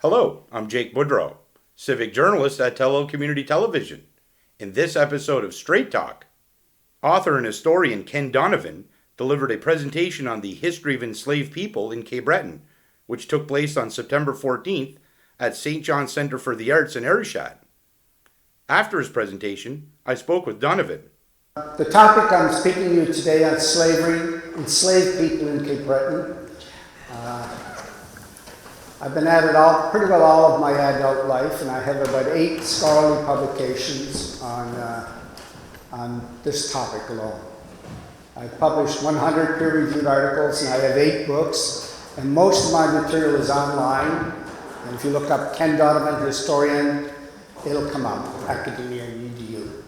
Hello, I'm Jake Boudrot, Civic Journalist at Tello Community Television. In this episode of Strait Talk, author and historian Ken Donovan delivered a presentation on the history of enslaved people in Cape Breton, which took place on September 14th at St. John's Centre for the Arts in Arichat. After his presentation, I spoke with Donovan. The topic I'm speaking to you today on slavery, enslaved people in Cape Breton. I've been at it pretty well all of my adult life, and I have about 8 scholarly publications on this topic alone. I've published 100 peer-reviewed articles, and I have 8 books, and most of my material is online. And if you look up Ken Donovan, historian, it'll come up, academia.edu.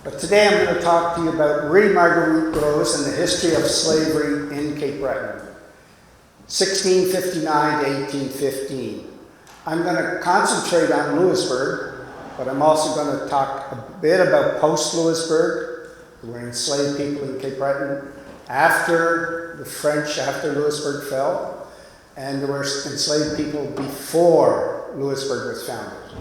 But today I'm going to talk to you about where Marguerite rose and the history of slavery in Cape Breton, 1659 to 1815. I'm going to concentrate on Louisbourg, but I'm also going to talk a bit about post-Louisbourg. There were enslaved people in Cape Breton after the French, after Louisbourg fell, and there were enslaved people before Louisbourg was founded.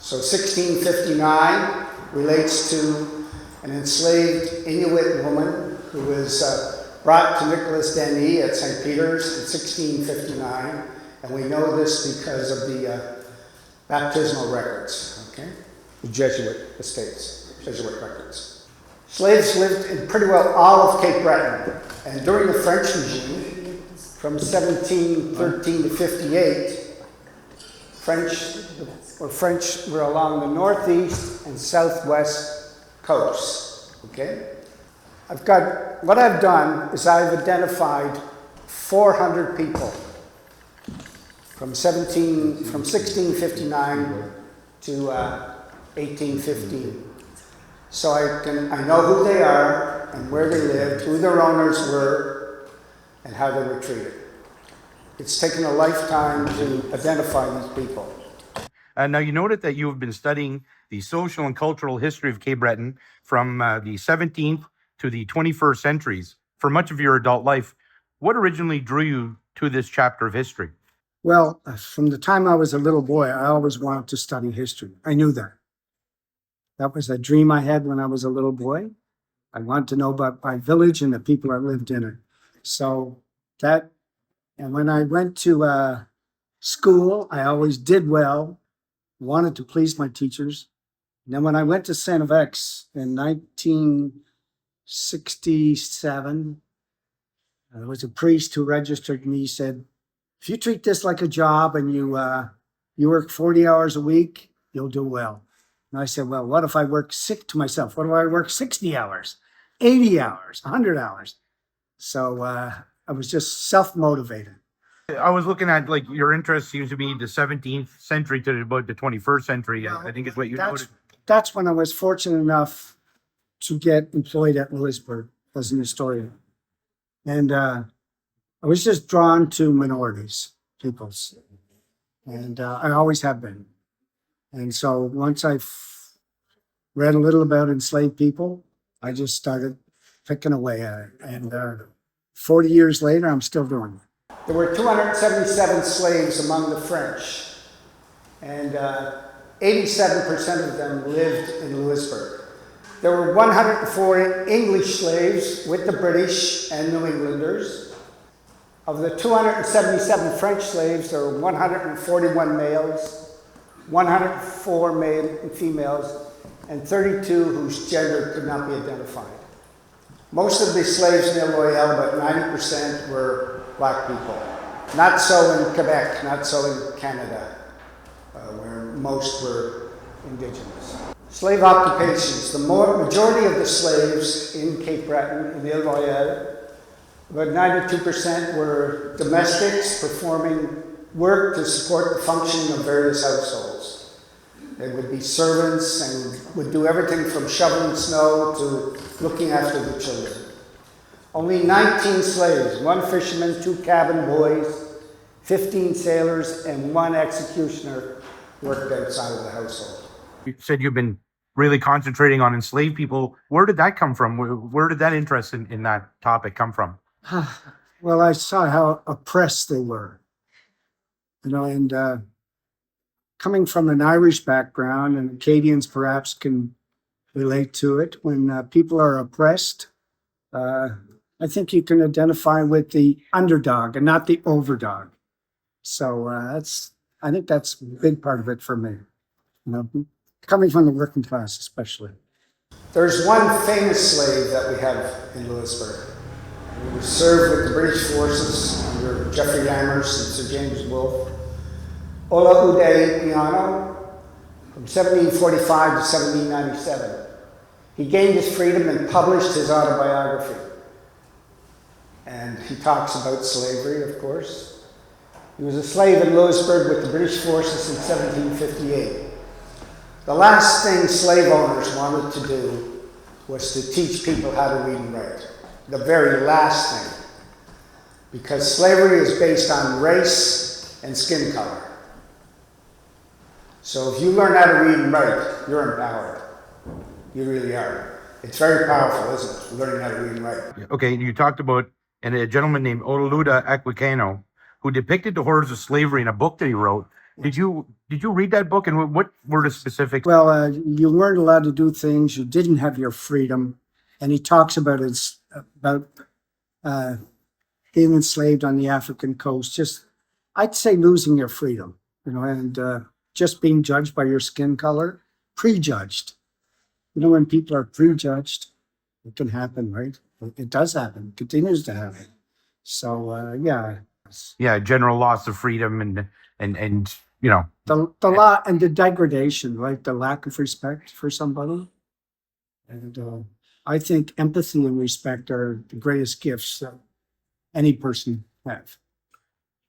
So 1659 relates to an enslaved Inuit woman who was brought to Nicholas Denis at St. Peter's in 1659, and we know this because of the baptismal records, okay? The Jesuit estates, Jesuit records. Slaves lived in pretty well all of Cape Breton, and during the French regime, from 1713 to 58, French were along the northeast and southwest coasts, okay? What I've done is I've identified 400 people from 1659 to 1815. So I know who they are and where they lived, who their owners were, and how they were treated. It's taken a lifetime to identify these people. Now, you noted that you have been studying the social and cultural history of Cape Breton from the 17th to the 21st centuries for much of your adult life. What originally drew you to this chapter of history? Well, from the time I was a little boy, I always wanted to study history. I knew that. That was a dream I had when I was a little boy. I wanted to know about my village and the people that lived in it. And when I went to school, I always did well, wanted to please my teachers. And then when I went to Saint X in 1967, there was a priest who registered me. He said, if you treat this like a job and you work 40 hours a week, you'll do well. And I said, well, what if I work sick to myself? What if I work 60 hours, 80 hours, 100 hours? So I was just self-motivated. I was looking at, your interest seems to be the 17th century to about the 21st century. Well, I think is what you noted. That's when I was fortunate enough to get employed at Louisbourg as an historian. And I was just drawn to minorities, peoples. And I always have been. And so once I read a little about enslaved people, I just started picking away at it. And 40 years later, I'm still doing it. There were 277 slaves among the French, and 87% of them lived in Louisbourg. There were 104 English slaves with the British and New Englanders. Of the 277 French slaves, there were 141 males, 104 females, and 32 whose gender could not be identified. Most of the slaves in Ile Royale, about 90%, were Black people. Not so in Quebec, not so in Canada, where most were Indigenous. Slave occupations. The majority of the slaves in Cape Breton, in Ile Royale, about 92% were domestics performing work to support the functioning of various households. They would be servants and would do everything from shoveling snow to looking after the children. Only 19 slaves, 1 fisherman, 2 cabin boys, 15 sailors, and 1 executioner worked outside of the household. You said you've been really concentrating on enslaved people. Where did that come from? Where did that interest in that topic come from? Well, I saw how oppressed they were. and coming from an Irish background, and Acadians perhaps can relate to it, when people are oppressed, I think you can identify with the underdog and not the overdog. So I think that's a big part of it for me, coming from the working class especially. There's one famous slave that we have in Louisbourg. He was served with the British forces under Geoffrey Amherst and Sir James Wolfe. Ola Ude Piano, from 1745 to 1797. He gained his freedom and published his autobiography. And he talks about slavery, of course. He was a slave in Louisbourg with the British forces in 1758. The last thing slave owners wanted to do was to teach people how to read and write. The very last thing. Because slavery is based on race and skin color. So if you learn how to read and write, you're empowered. You really are. It's very powerful, isn't it? Learning how to read and write. Okay, you talked about a gentleman named Ololuda Aquicano who depicted the horrors of slavery in a book that he wrote. Did you read that book, and what were the specifics? Well, you weren't allowed to do things. You didn't have your freedom, and he talks about being enslaved on the African coast. Just, I'd say, losing your freedom, and just being judged by your skin color, prejudged. When people are prejudged, it can happen, right? It does happen. It continues to happen. So, yeah. Yeah, general loss of freedom and the law and the degradation, right? The lack of respect for somebody. And I think empathy and respect are the greatest gifts that any person have.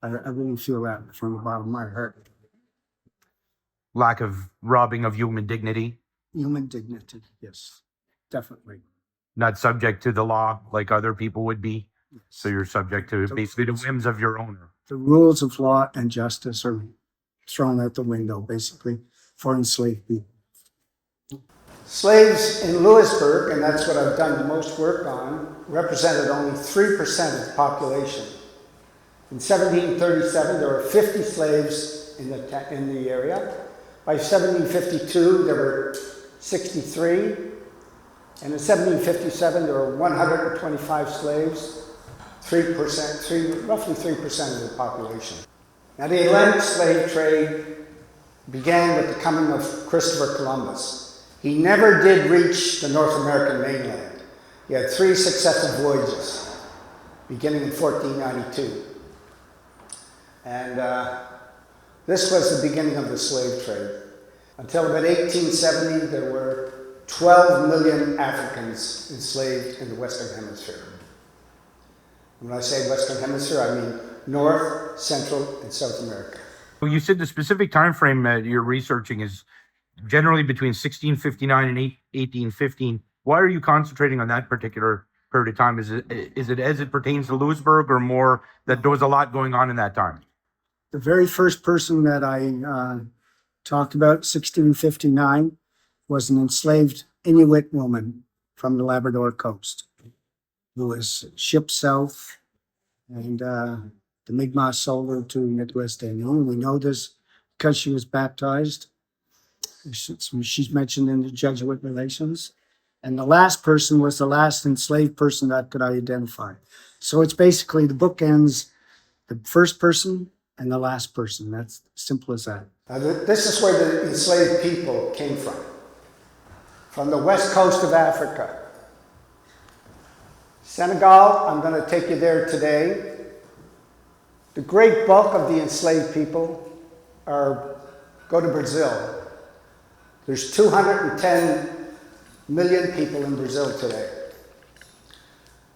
I really feel that from the bottom of my heart. Lack of robbing of human dignity. Human dignity, yes, definitely. Not subject to the law like other people would be. Yes. So you're subject to basically the whims of your owner. The rules of law and justice are thrown out the window, basically, for enslaved people. Slaves in Louisbourg, and that's what I've done the most work on, represented only 3% of the population. In 1737, there were 50 slaves in the area. By 1752, there were 63. And in 1757, there were 125 slaves, roughly 3% of the population. Now, the Atlantic slave trade began with the coming of Christopher Columbus. He never did reach the North American mainland. He had 3 successive voyages, beginning in 1492. And this was the beginning of the slave trade. Until about 1870, there were 12 million Africans enslaved in the Western Hemisphere. And when I say Western Hemisphere, I mean North, Central, and South America. Well, you said the specific time frame that you're researching is generally between 1659 and 1815. Why are you concentrating on that particular period of time? Is it as it pertains to Louisbourg, or more that there was a lot going on in that time? The very first person that I talked about, 1659, was an enslaved Inuit woman from the Labrador coast who was shipped south, and the Mi'kmaq sold her to Nicholas Daniel. We know this because she was baptized. She's mentioned in the Jesuit relations. And the last person was the last enslaved person that could I identify. So it's basically the book ends the first person and the last person. That's simple as that. This is where the enslaved people came from the west coast of Africa. Senegal, I'm going to take you there today. The great bulk of the enslaved people go to Brazil. There's 210 million people in Brazil today.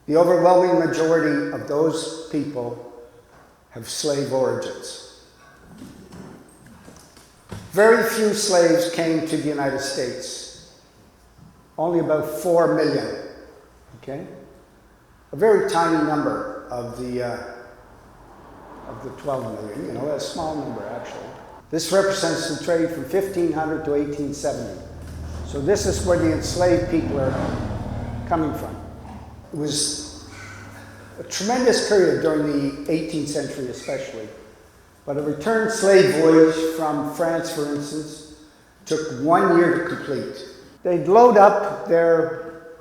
The overwhelming majority of those people have slave origins. Very few slaves came to the United States. Only about 4 million, okay? A very tiny number of the 12 million, a small number actually. This represents the trade from 1500 to 1870. So this is where the enslaved people are coming from. It was a tremendous period during the 18th century especially. But a return slave voyage from France, for instance, took 1 year to complete. They'd load up their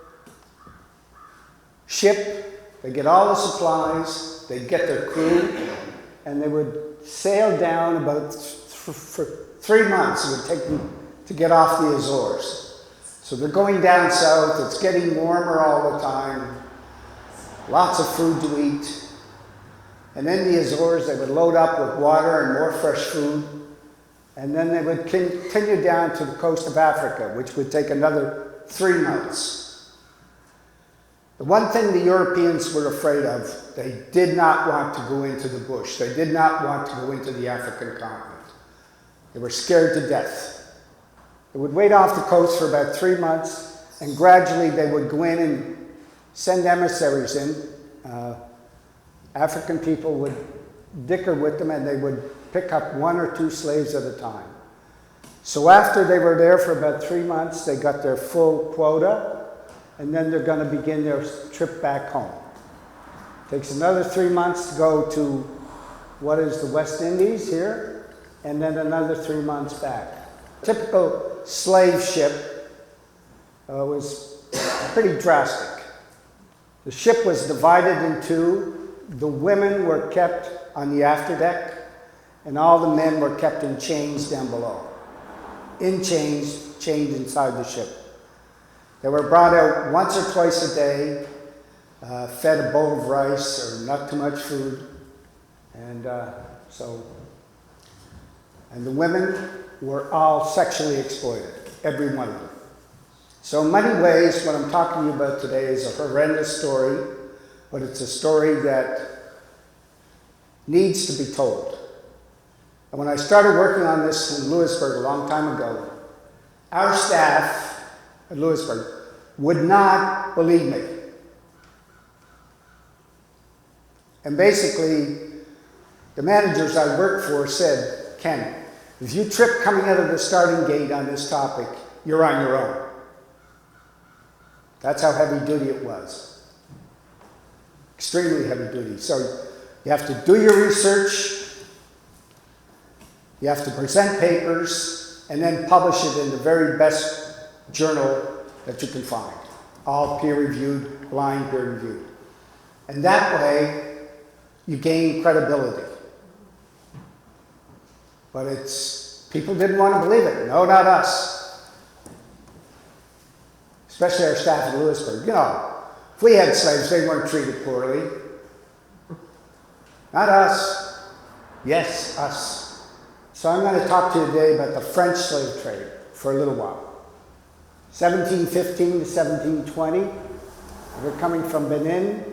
ship, they'd get all the supplies, they'd get their crew, and they would sail down about for 3 months. It would take them to get off the Azores. So they're going down south, it's getting warmer all the time, lots of food to eat. And in the Azores, they would load up with water and more fresh food. And then they would continue down to the coast of Africa, which would take another 3 months. The one thing the Europeans were afraid of, they did not want to go into the bush. They did not want to go into the African continent. They were scared to death. They would wait off the coast for about 3 months, and gradually they would go in and send emissaries in. African people would dicker with them, and they would pick up 1 or 2 slaves at a time. So after they were there for about 3 months, they got their full quota, and then they're going to begin their trip back home. It takes another 3 months to go to what is the West Indies here, and then another 3 months back. A typical slave ship was pretty drastic. The ship was divided in two. The women were kept on the afterdeck, and all the men were kept in chains down below. In chains, chained inside the ship. They were brought out once or twice a day, fed a bowl of rice or not too much food. And the women were all sexually exploited, every one of them. So in many ways, what I'm talking to you about today is a horrendous story, but it's a story that needs to be told. And when I started working on this in Louisbourg a long time ago, our staff at Louisbourg would not believe me. And basically, the managers I worked for said, Ken, if you trip coming out of the starting gate on this topic, you're on your own. That's how heavy duty it was. Extremely heavy duty. So you have to do your research, you have to present papers, and then publish it in the very best journal that you can find. All peer-reviewed, blind peer-reviewed. And that way, you gain credibility. But people didn't want to believe it. No, not us. Especially our staff at Louisbourg. You know, if we had slaves, they weren't treated poorly. Not us. Yes, us. So I'm going to talk to you today about the French slave trade for a little while. 1715 to 1720. We're coming from Benin,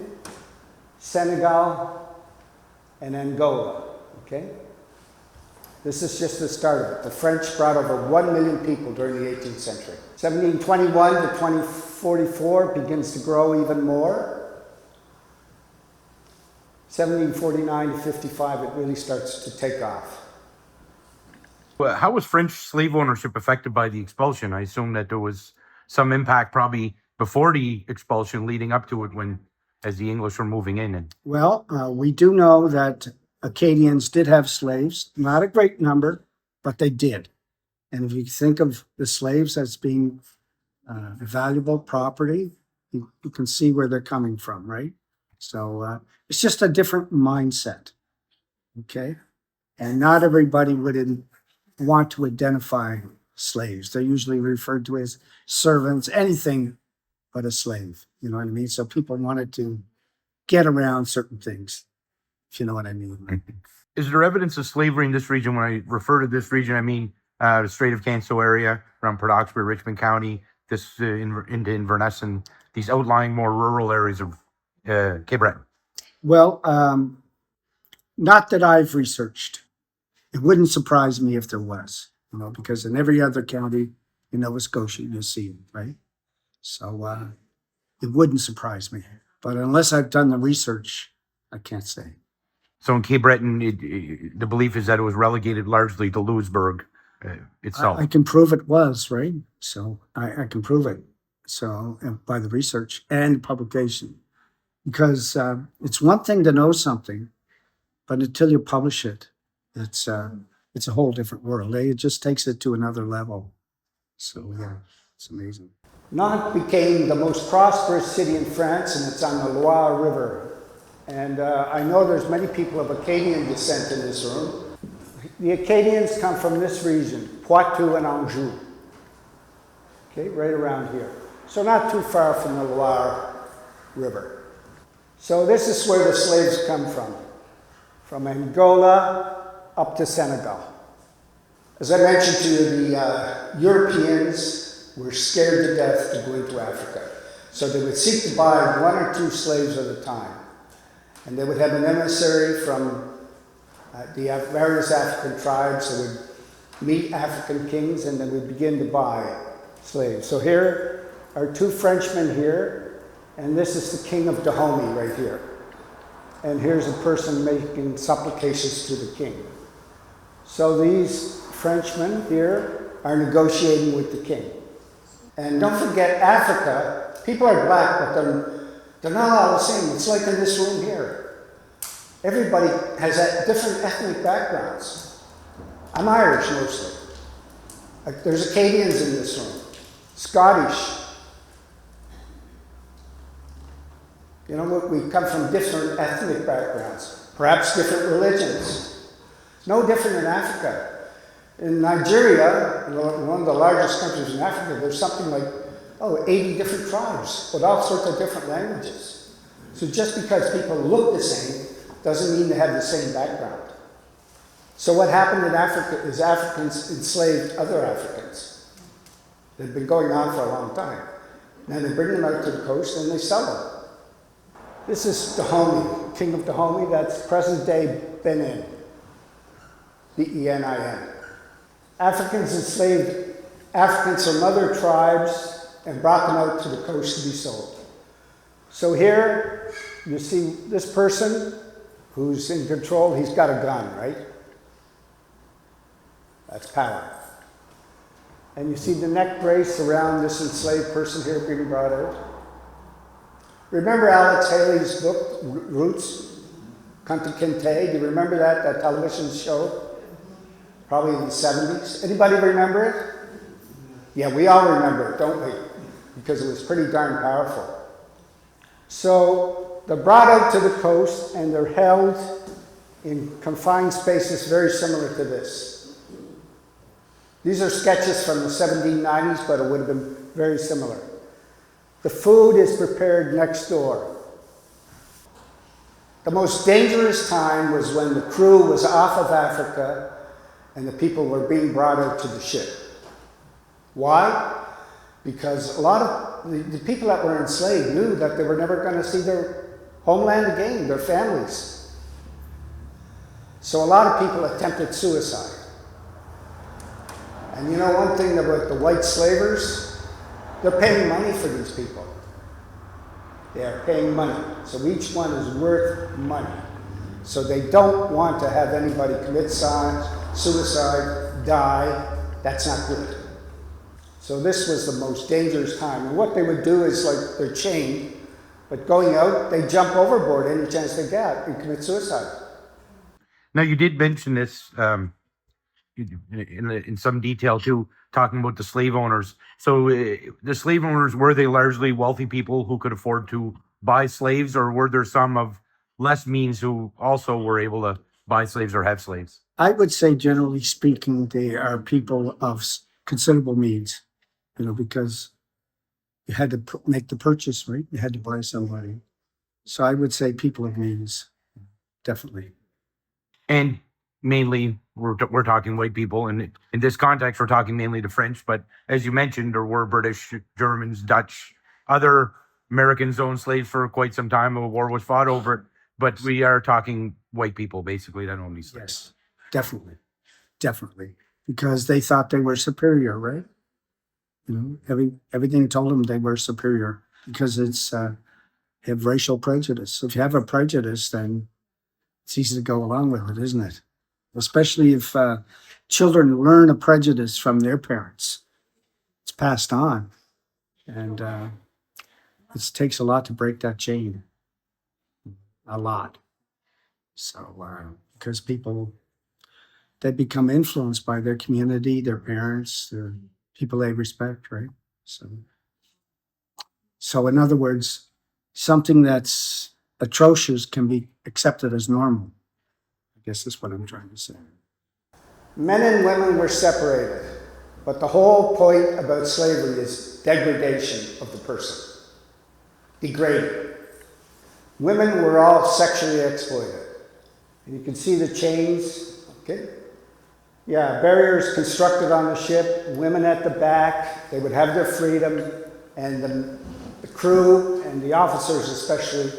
Senegal, and Angola. Okay? This is just the start of it. The French brought over 1 million people during the 18th century. 1721 to 2044 begins to grow even more. 1749 to 55, it really starts to take off. Well, how was French slave ownership affected by the expulsion? I assume that there was some impact probably before the expulsion leading up to it as the English were moving in. Well, we do know that Acadians did have slaves, not a great number, but they did. And if you think of the slaves as being valuable property, you can see where they're coming from, right? So it's just a different mindset, okay? And not everybody would want to identify slaves. They're usually referred to as servants, anything but a slave, you know what I mean? So people wanted to get around certain things, if you know what I mean. Is there evidence of slavery in this region? When I refer to this region, I mean the Strait of Canso area, around Port Hawkesbury, Richmond County, this into Inverness, and these outlying more rural areas of Cape Breton. Well, not that I've researched. It wouldn't surprise me if there was, you know, because in every other county in Nova Scotia, you'll see it, right? So it wouldn't surprise me. But unless I've done the research, I can't say. So in Cape Breton, the belief is that it was relegated largely to Louisbourg itself. I can prove it was, right? So I can prove it. So by the research and publication. Because it's one thing to know something, but until you publish it, It's a whole different world. It just takes it to another level. So yeah, it's amazing. Nantes became the most prosperous city in France, and it's on the Loire River. And I know there's many people of Acadian descent in this room. The Acadians come from this region, Poitou and Anjou. Okay, right around here. So not too far from the Loire River. So this is where the slaves come from Angola up to Senegal. As I mentioned to you, the Europeans were scared to death to go into Africa. So they would seek to buy 1 or 2 slaves at a time. And they would have an emissary from the various African tribes that would meet African kings, and they would begin to buy slaves. So here are 2 Frenchmen here, and this is the king of Dahomey right here. And here's a person making supplications to the king. So these Frenchmen here are negotiating with the king. And don't forget, Africa, people are black, but they're not all the same. It's like in this room here. Everybody has different ethnic backgrounds. I'm Irish mostly. There's Acadians in this room, Scottish. You know, we come from different ethnic backgrounds, perhaps different religions. No different in Africa. In Nigeria, one of the largest countries in Africa, there's something like 80 different tribes with all sorts of different languages. So just because people look the same doesn't mean they have the same background. So what happened in Africa is Africans enslaved other Africans. They've been going on for a long time. Then they bring them out to the coast and they sell them. This is Dahomey, king of Dahomey. That's present-day Benin, B-E-N-I-N. Africans enslaved Africans from other tribes and brought them out to the coast to be sold. So here you see this person who's in control. He's got a gun, right? That's power. And you see the neck brace around this enslaved person here being brought out. Remember Alex Haley's book, Roots, Kunta Kinte? Do you remember that television show? Probably in the 70s. Anybody remember it? Yeah, we all remember it, don't we? Because it was pretty darn powerful. So they're brought out to the coast and they're held in confined spaces very similar to this. These are sketches from the 1790s, but it would have been very similar. The food is prepared next door. The most dangerous time was when the crew was off of Africa and the people were being brought out to the ship. Why? Because a lot of the people that were enslaved knew that they were never going to see their homeland again, their families. So a lot of people attempted suicide. And you know one thing about the white slavers? They're paying money for these people. They are paying money. So each one is worth money. So they don't want to have anybody commit suicide, die. That's not good. So this was the most dangerous time. And what they would do is, like, they're chained, but going out, they jump overboard any chance they get and commit suicide. Now, you did mention this in some detail too, talking about the slave owners. So the slave owners, were they largely wealthy people who could afford to buy slaves, or were there some of less means who also were able to buy slaves or have slaves? I would say, generally speaking, they are people of considerable means, because you had to make the purchase, right? You had to buy somebody. So I would say people of means, definitely. And mainly, we're talking white people, and in this context, we're talking mainly the French. But as you mentioned, there were British, Germans, Dutch, other Americans owned slaves for quite some time. A war was fought over it, but we are talking white people basically that owned these slaves. Yes, definitely, because they thought they were superior, right? Everything told them they were superior because it's have racial prejudice. If you have a prejudice, then it's easy to go along with it, isn't it? Especially if children learn a prejudice from their parents. It's passed on. And it takes a lot to break that chain. A lot. So, because people they become influenced by their community, their parents, their people they respect, right? So in other words, something that's atrocious can be accepted as normal. I guess that's what I'm trying to say. Men and women were separated, but the whole point about slavery is degradation of the person, degrading. Women were all sexually exploited. And you can see the chains, okay? Yeah, barriers constructed on the ship, women at the back, they would have their freedom, and the crew and the officers especially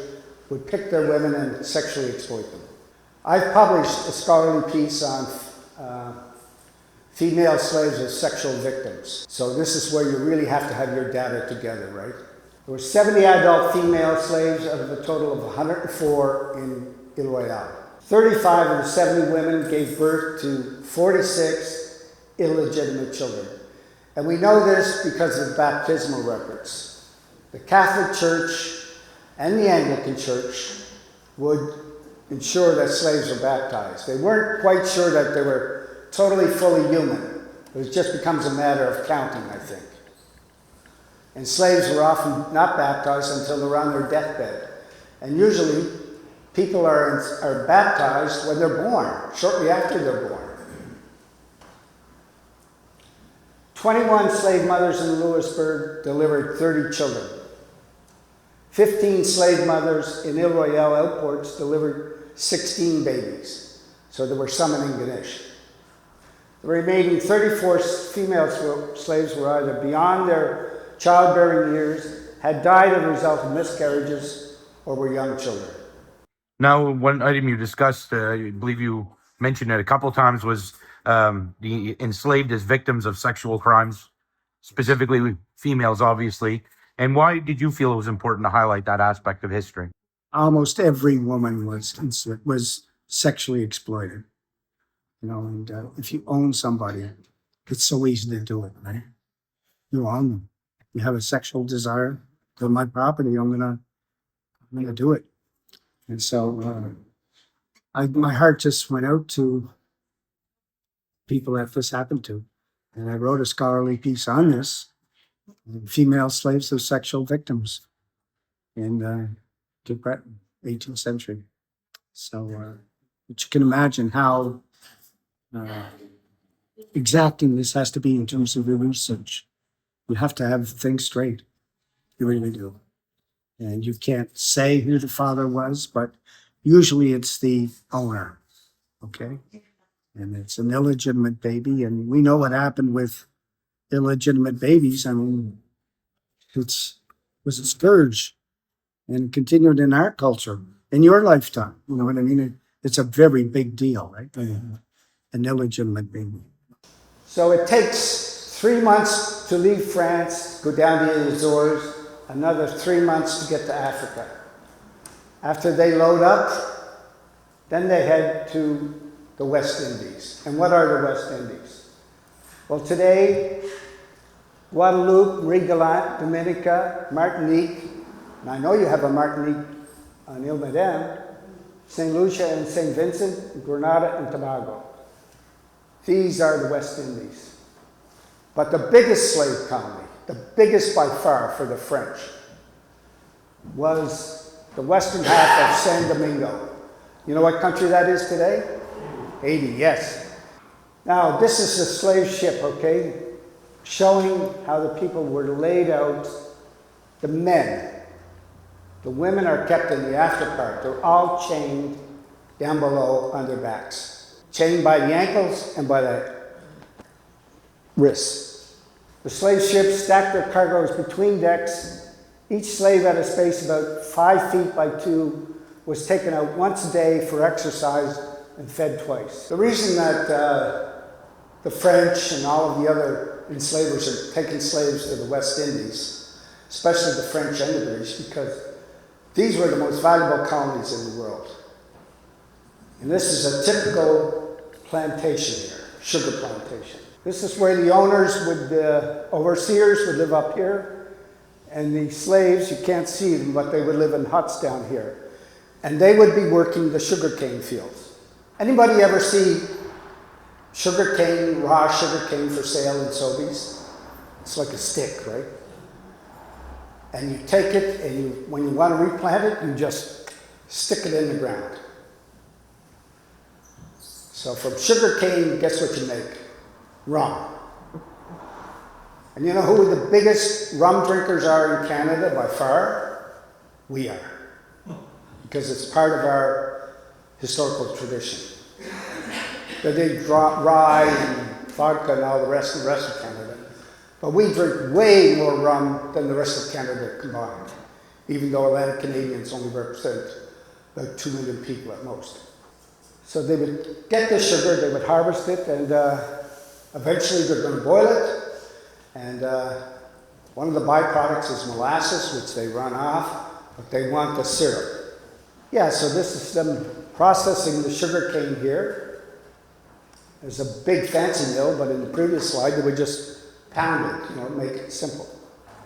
would pick their women and sexually exploit them. I've published a scholarly piece on female slaves as sexual victims. So this is where you really have to have your data together, right? There were 70 adult female slaves out of a total of 104 in Ile Royale. 35 of the 70 women gave birth to 46 illegitimate children. And we know this because of baptismal records. The Catholic Church and the Anglican Church would ensure that slaves were baptized. They weren't quite sure that they were totally, fully human. It just becomes a matter of counting, I think. And slaves were often not baptized until they're on their deathbed. And usually, people are baptized when they're born, shortly after they're born. 21 slave mothers in Louisbourg delivered 30 children. 15 slave mothers in Ile Royale outports delivered 16 babies. So there were some in Ingonish. The remaining 34 female slaves were either beyond their childbearing years, had died as a result of miscarriages, or were young children. Now, one item you discussed, I believe you mentioned it a couple times, was the enslaved as victims of sexual crimes, specifically females, obviously. And why did you feel it was important to highlight that aspect of history? Almost every woman was sexually exploited. You know, and if you own somebody, it's so easy to do it, right? You own them. You have a sexual desire to my property, I'm gonna do it. And so my heart just went out to people that this happened to. And I wrote a scholarly piece on this, female slaves as sexual victims in Cape Breton, 18th century. So but you can imagine how exacting this has to be in terms of the research. You have to have things straight. You really do. And you can't say who the father was, but usually it's the owner, okay? And it's an illegitimate baby, and we know what happened with illegitimate babies. I mean, it was a scourge and continued in our culture, in your lifetime. You know what I mean? It's a very big deal, right? An illegitimate baby. So it takes 3 months to leave France, go down the Azores, another 3 months to get to Africa. After they load up, then they head to the West Indies. And what are the West Indies? Well, today, Guadeloupe, Rigolant, Dominica, Martinique, and I know you have a Martinique on Ile Madame, St. Lucia and St. Vincent, Grenada and Tobago. These are the West Indies. But the biggest slave colony, the biggest by far for the French, was the western half of San Domingo. You know what country that is today? Haiti, yes. Now, this is a slave ship, okay, showing how the people were laid out. The men, the women are kept in the after part. They're all chained down below on their backs, chained by the ankles and by the wrists. The slave ships stacked their cargoes between decks. Each slave at a space about 5 feet by 2 was taken out once a day for exercise and fed twice. The reason that the French and all of the other enslavers are taking slaves to the West Indies, especially the French and the British, because these were the most valuable colonies in the world. And this is a typical plantation here, sugar plantation. This is where the owners would, overseers would live up here, and the slaves, you can't see them, but they would live in huts down here. And they would be working the sugarcane fields. Anybody ever see sugar cane, raw sugar cane for sale in Sobeys. It's like a stick, right? And you take it, and when you want to replant it, you just stick it in the ground. So from sugar cane, guess what you make? Rum. And you know who the biggest rum drinkers are in Canada by far? We are. Because it's part of our historical tradition. That they draw rye and vodka and all the rest of Canada. But we drink way more rum than the rest of Canada combined, even though Atlantic Canadians only represent about 2 million people at most. So they would get the sugar, they would harvest it, and eventually they're going to boil it. And one of the byproducts is molasses, which they run off, but they want the syrup. Yeah, so this is them processing the sugar cane here. There's a big fancy mill, but in the previous slide, they would just pound it, make it simple.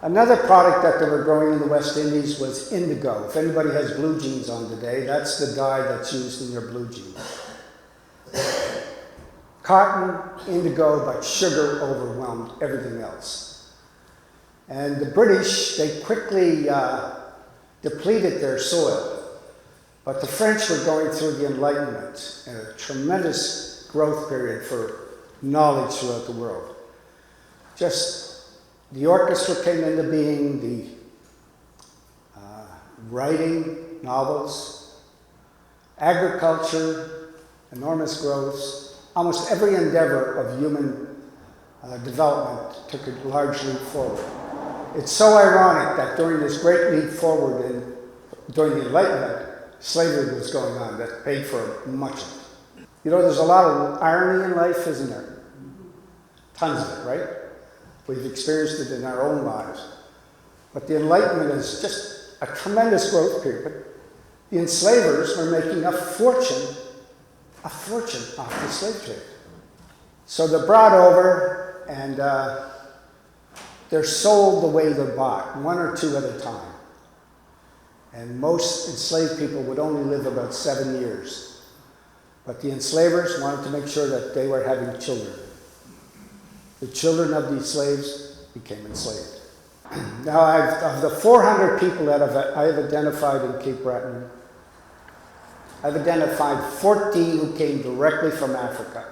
Another product that they were growing in the West Indies was indigo. If anybody has blue jeans on today, that's the dye that's used in your blue jeans. Cotton, indigo, but sugar overwhelmed everything else. And the British, they quickly depleted their soil. But the French were going through the Enlightenment, a tremendous growth period for knowledge throughout the world. Just the orchestra came into being, the writing novels, agriculture, enormous growths. Almost every endeavor of human development took a large leap forward. It's so ironic that during this great leap forward during the Enlightenment, slavery was going on that paid for much of it. There's a lot of irony in life, isn't there? Tons of it, right? We've experienced it in our own lives. But the Enlightenment is just a tremendous growth period. The enslavers were making a fortune off the slave trade. So they're brought over and they're sold the way they're bought, 1 or 2 at a time. And most enslaved people would only live about 7 years. But the enslavers wanted to make sure that they were having children. The children of these slaves became enslaved. Now, of the 400 people that I've identified in Cape Breton, I've identified 14 who came directly from Africa.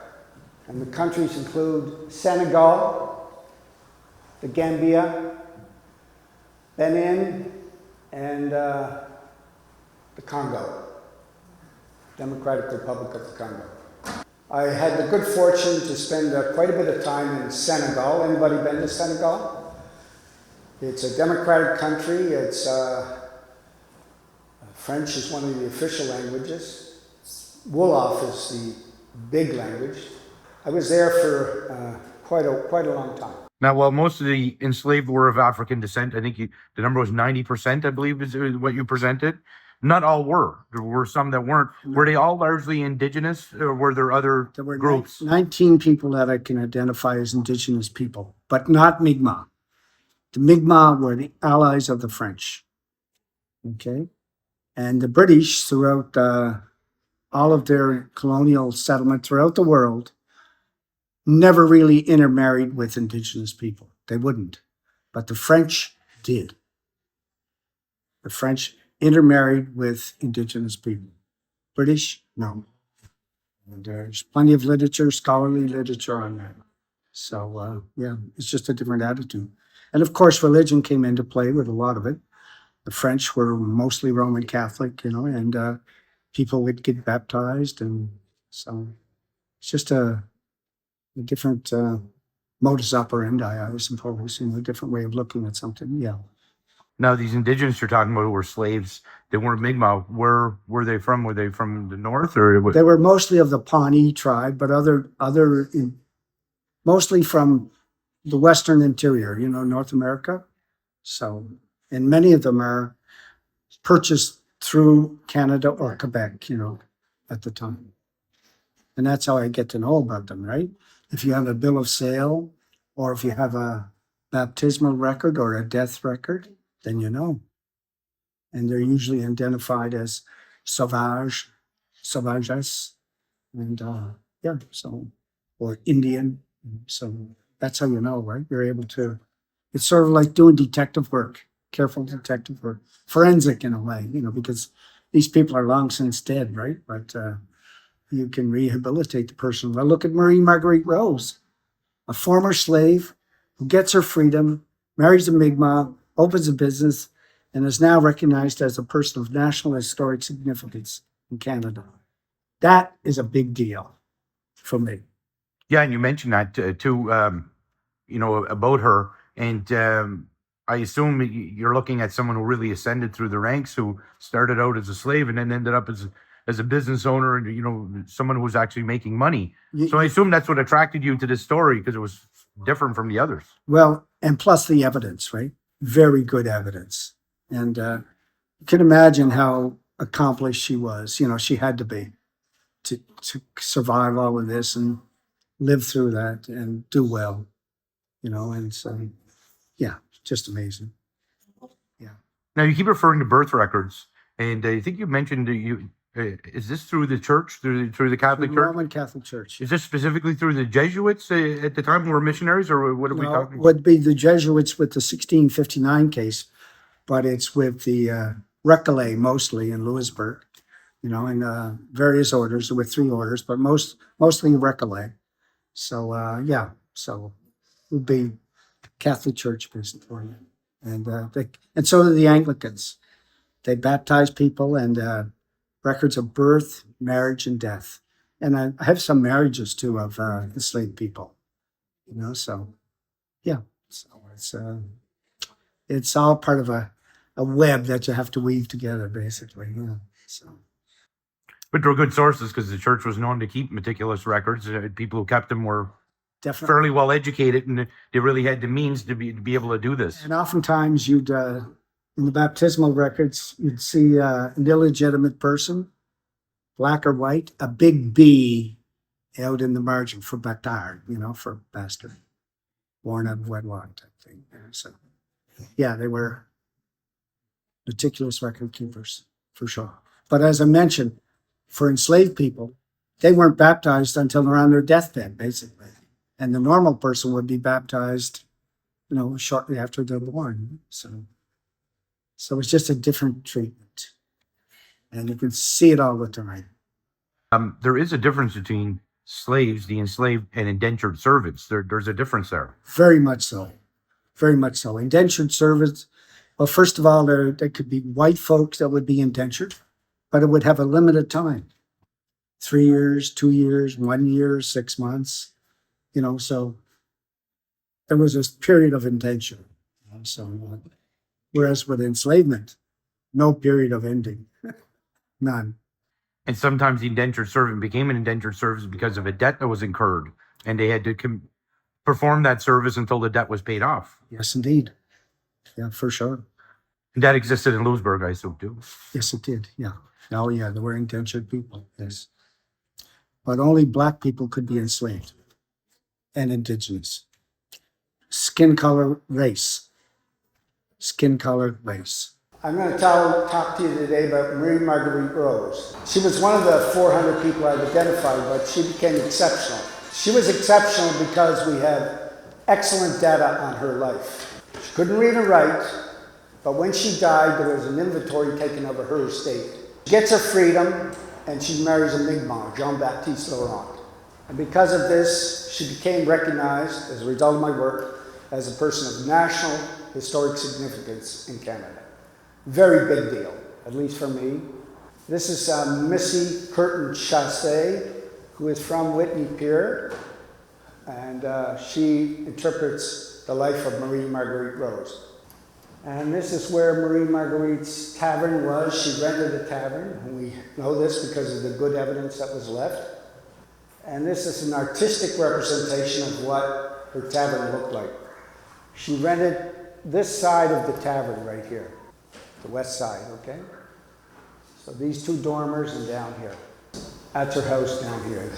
And the countries include Senegal, the Gambia, Benin, and the Congo, Democratic Republic of the Congo. I had the good fortune to spend quite a bit of time in Senegal. Anybody been to Senegal? It's a democratic country. It's French is one of the official languages. Wolof is the big language. I was there for quite a long time. Now, while most of the enslaved were of African descent, I think the number was 90%, I believe, is what you presented. Not all were. There were some that weren't. No. Were they all largely indigenous, or were there other groups? 19 people that I can identify as indigenous people, but not Mi'kmaq. The Mi'kmaq were the allies of the French. Okay? And the British, throughout all of their colonial settlement throughout the world, never really intermarried with indigenous people. They wouldn't. But the French did. The French intermarried with indigenous people. British, no. And there's plenty of literature, scholarly literature on that. So, it's just a different attitude. And of course, religion came into play with a lot of it. The French were mostly Roman Catholic, and people would get baptized. And so it's just a different modus operandi, I suppose, a different way of looking at something, yeah. Now, these indigenous you're talking about who were slaves, they weren't Mi'kmaq. Where were they from? Were they from the north, or they were mostly of the Pawnee tribe, but mostly from the western interior, North America. So, and many of them are purchased through Canada or Quebec, at the time. And that's how I get to know about them, right? If you have a bill of sale, or if you have a baptismal record or a death record, then you know. And they're usually identified as sauvages, and so or Indian. So that's how you know, right? You're able to, it's sort of like doing detective work, careful detective work, forensic in a way, because these people are long since dead, right? But you can rehabilitate the person. Well, look at Marie Marguerite Rose, a former slave who gets her freedom, marries a Mi'kmaq, opens a business, and is now recognized as a person of national historic significance in Canada. That is a big deal for me. Yeah, and you mentioned that too, about her. And I assume you're looking at someone who really ascended through the ranks, who started out as a slave and then ended up as a business owner, and someone who was actually making money. So I assume that's what attracted you to this story, because it was different from the others. Well, and plus the evidence, right? Very good evidence. And you can imagine how accomplished she was. She had to be to survive all of this and live through that and do well, and so, yeah, just amazing. Yeah. Now you keep referring to birth records, and I think you mentioned that is this through the church, through the Catholic The Church? Roman Catholic Church. Is this specifically through the Jesuits at the time, who were missionaries, or what are we No, talking about? would be the Jesuits with the 1659 case, but it's with the Recollet mostly in Louisbourg, in various orders, with 3 orders, but mostly Recollet. So yeah, so it would be Catholic Church basically, and so do the Anglicans. They baptize people and records of birth, marriage, and death. And I have some marriages too of enslaved people, So yeah, so it's all part of a web that you have to weave together, basically. Yeah. So But they're good sources, because the church was known to keep meticulous records. People who kept them were definitely fairly well educated, and they really had the means to be able to do this. And oftentimes you'd in the baptismal records you'd see an illegitimate person, black or white, a big B out in the margin for bâtard, for bastard, born out of wedlock type thing. So yeah, they were meticulous record keepers for sure. But as I mentioned, for enslaved people, they weren't baptized until they're on their deathbed, basically. And the normal person would be baptized, shortly after they're born. So it's just a different treatment. And you can see it all the time. There is a difference between slaves, the enslaved, and indentured servants. There's a difference there. Very much so. Very much so. Indentured servants, well, first of all, there could be white folks that would be indentured, but it would have a limited time. 3 years, 2 years, 1 year, 6 months, so there was this period of indenture. So, whereas with enslavement, no period of ending, none. And sometimes the indentured servant became an indentured servant because of a debt that was incurred, and they had to perform that service until the debt was paid off. Yes, indeed. Yeah, for sure. And that existed in Louisbourg, I assume, too. Yes, it did. Yeah. Oh, yeah, there were indentured people. Yes. But only black people could be enslaved, and indigenous. Skin color, race. Skin color, race. I'm going to talk to you today about Marie Marguerite Rose. She was one of the 400 people I've identified, but she became exceptional. She was exceptional because we have excellent data on her life. She couldn't read or write, but when she died, there was an inventory taken over her estate. She gets her freedom, and she marries a Mi'kmaq, Jean-Baptiste Laurent. And because of this, she became recognized, as a result of my work, as a person of national historic significance in Canada. Very big deal, at least for me. This is Missy Curtin-Chassé, who is from Whitney Pier, and she interprets the life of Marie Marguerite Rose. And this is where Marie Marguerite's tavern was. She rented a tavern, and we know this because of the good evidence that was left. And this is an artistic representation of what her tavern looked like. She rented this side of the tavern right here, the west side, okay? So these 2 dormers and down here. That's her house down here.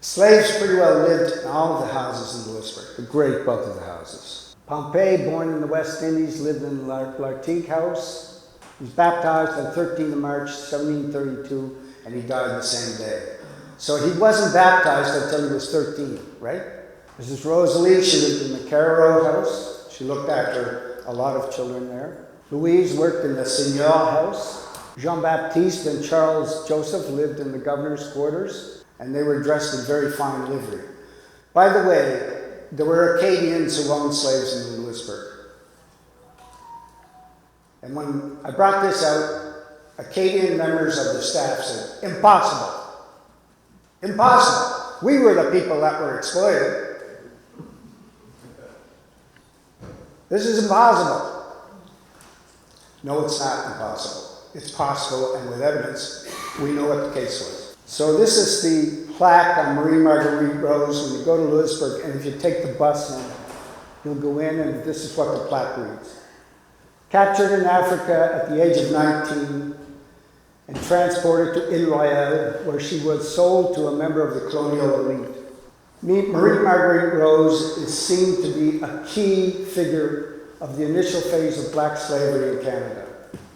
Slaves pretty well lived in all of the houses in Louisbourg, the great bulk of the houses. Pompey, born in the West Indies, lived in the Lartigue house. He was baptized on 13th of March, 1732, and he died the same day. So he wasn't baptized until he was 13, right? Mrs. Rosalie, she lived in the Carrow house. She looked after a lot of children there. Louise worked in the Seigneur house. Jean-Baptiste and Charles Joseph lived in the governor's quarters, and they were dressed in very fine livery. By the way, there were Acadians who owned slaves in Louisbourg. And when I brought this out, Acadian members of the staff said, impossible. Impossible. We were the people that were exploited. This is impossible. No, it's not impossible. It's possible, and with evidence, we know what the case was. So this is the plaque on Marie Marguerite Rose when you go to Louisbourg, and if you take the bus in, you'll go in, and this is what the plaque reads. Captured in Africa at the age of 19 and transported to Ile Royale, where she was sold to a member of the colonial elite. Marie Marguerite Rose is seen to be a key figure of the initial phase of black slavery in Canada.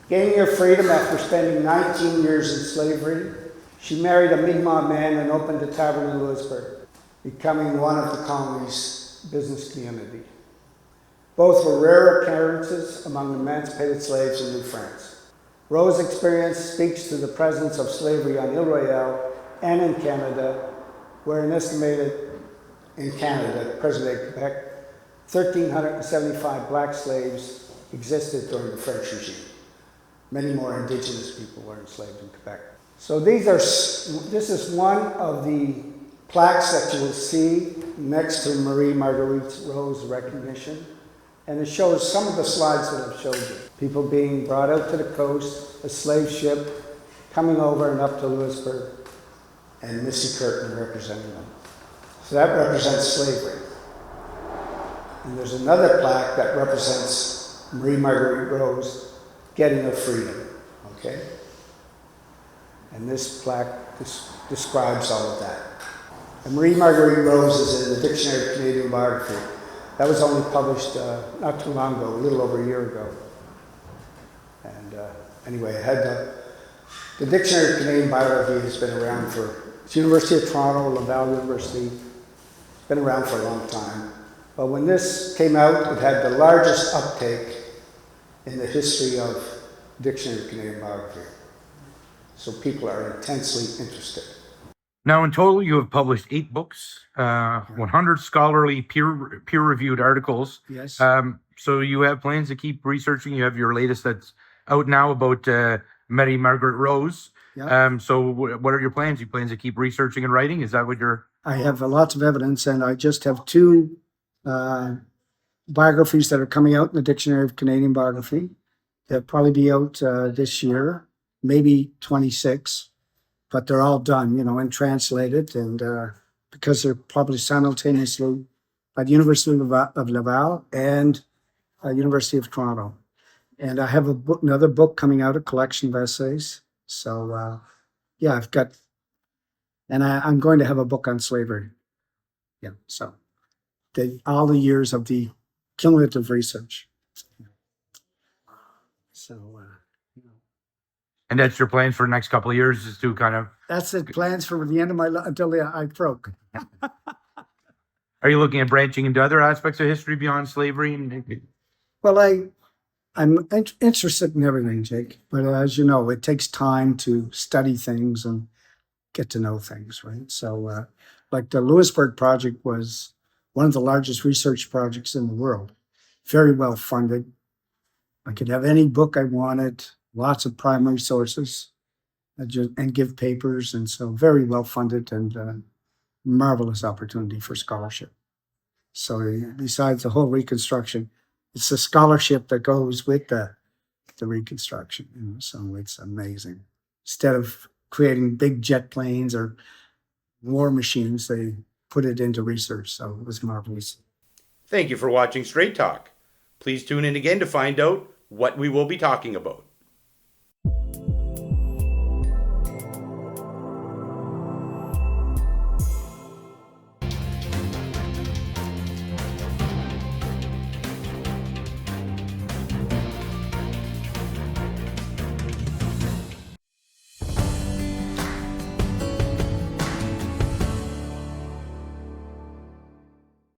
Gaining her freedom after spending 19 years in slavery, she married a Mi'kmaq man and opened a tavern in Louisbourg, becoming one of the colony's business community. Both were rare occurrences among emancipated slaves in New France. Rose's experience speaks to the presence of slavery on Ile Royale and in Canada, where an estimated, in Canada, present-day Quebec, 1,375 black slaves existed during the French regime. Many more Indigenous people were enslaved in Quebec. So this is one of the plaques that you will see next to Marie Marguerite Rose recognition. And it shows some of the slides that I've showed you. People being brought out to the coast, a slave ship coming over and up to Louisbourg, and Missy Curtin representing them. So that represents slavery. And there's another plaque that represents Marie Marguerite Rose getting her freedom, okay? And this plaque describes all of that. And Marie Marguerite Rose is in the Dictionary of Canadian Biography. That was only published not too long ago, a little over a year ago. And anyway, it had the Dictionary of Canadian Biography has been around it's University of Toronto, Laval University. It's been around for a long time. But when this came out, it had the largest uptake in the history of Dictionary of Canadian Biography. So people are intensely interested. Now, in total, you have published 8 books, 100 scholarly peer-reviewed articles. Yes. So you have plans to keep researching. You have your latest that's out now about Marie Marguerite Rose. Yeah. So what are your plans? You plans to keep researching and writing? Is that what you're... I have lots of evidence, and I just have 2 biographies that are coming out in the Dictionary of Canadian Biography. They'll probably be out this year, maybe 26. But they're all done, and translated, and because they're published simultaneously by the University of Laval and University of Toronto. And I have another book coming out, a collection of essays. So, I've got, and I'm going to have a book on slavery. Yeah, so all the years of the cumulative research. So, And that's your plans for the next couple of years, is to kind of... That's the plans for the end of my life until I broke. Are you looking at branching into other aspects of history beyond slavery? Well, I'm interested in everything, Jake. But as you know, it takes time to study things and get to know things, right? So, like the Louisbourg project was one of the largest research projects in the world. Very well funded. I could have any book I wanted. Lots of primary sources and give papers, and so very well funded and marvelous opportunity for scholarship. So besides the whole reconstruction, it's the scholarship that goes with the reconstruction. So it's amazing. Instead of creating big jet planes or war machines, they put it into research. So it was marvelous. Thank you for watching Strait Talk. Please tune in again to find out what we will be talking about.